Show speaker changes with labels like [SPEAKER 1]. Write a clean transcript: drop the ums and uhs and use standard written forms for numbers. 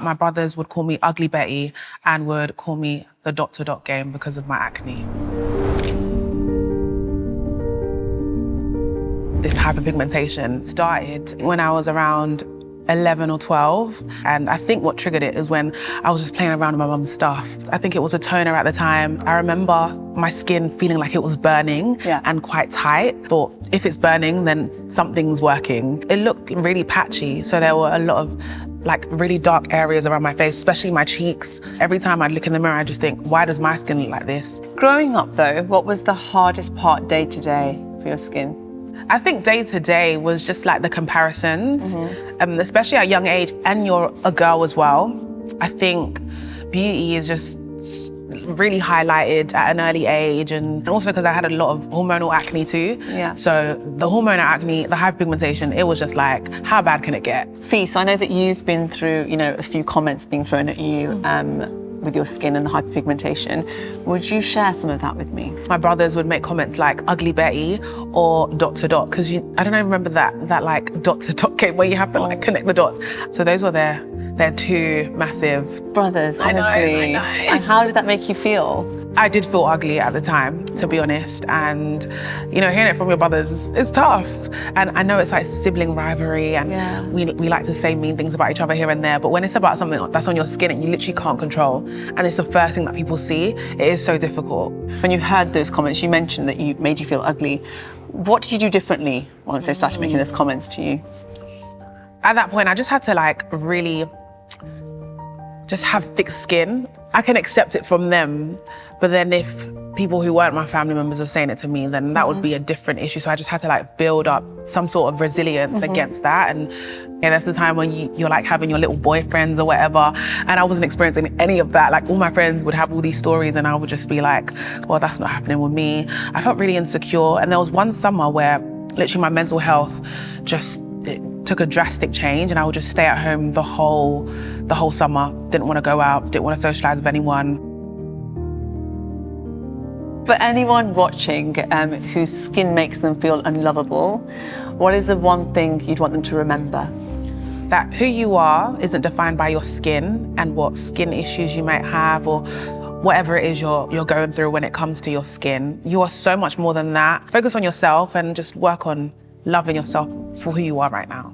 [SPEAKER 1] My brothers would call me Ugly Betty and would call me the dot-to-dot game because of my acne. This hyperpigmentation started when I was around 11 or 12. And I think what triggered it is when I was just playing around with my mum's stuff. I think it was a toner at the time. I remember my skin feeling like it was burning and quite tight. Thought, if it's burning, then something's working. It looked really patchy. So there were a lot of really dark areas around my face, especially my cheeks. Every time I'd look in the mirror, I'd just think, why does my skin look like this?
[SPEAKER 2] Growing up though, what was the hardest part day to day for your skin?
[SPEAKER 1] I think day to day was just like the comparisons, especially at a young age, and you're a girl as well. I think beauty is just really highlighted at an early age, and also because I had a lot of hormonal acne too. So the hormonal acne, the hyperpigmentation, it was just like, how bad can it get?
[SPEAKER 2] Fee, so I know that you've been through, a few comments being thrown at you with your skin and the hyperpigmentation. Would you share some of that with me?
[SPEAKER 1] My brothers would make comments like Ugly Betty or dot to dot, because I don't know, remember that like dot to dot game where you have to like connect the dots. So those were their two massive
[SPEAKER 2] brothers, honestly.
[SPEAKER 1] I know.
[SPEAKER 2] And how did that make you feel?
[SPEAKER 1] I did feel ugly at the time, to be honest. And, hearing it from your brothers, it's tough. And I know it's like sibling rivalry and we like to say mean things about each other here and there, but when it's about something that's on your skin and you literally can't control, and it's the first thing that people see, it is so difficult.
[SPEAKER 2] When you heard those comments, you mentioned that you made you feel ugly. What did you do differently once they started making those comments to you?
[SPEAKER 1] At that point, I just had to really just have thick skin. I can accept it from them, but then if people who weren't my family members were saying it to me, then that would be a different issue. So I just had to build up some sort of resilience against that. And that's the time when you're having your little boyfriends or whatever. And I wasn't experiencing any of that. All my friends would have all these stories and I would just be like, well, that's not happening with me. I felt really insecure. And there was one summer where literally my mental health just took a drastic change, and I would just stay at home the whole summer. Didn't want to go out, didn't want to socialize with anyone.
[SPEAKER 2] For anyone watching whose skin makes them feel unlovable, what is the one thing you'd want them to remember?
[SPEAKER 1] That who you are isn't defined by your skin and what skin issues you might have or whatever it is you're going through when it comes to your skin. You are so much more than that. Focus on yourself and just work on loving yourself for who you are right now.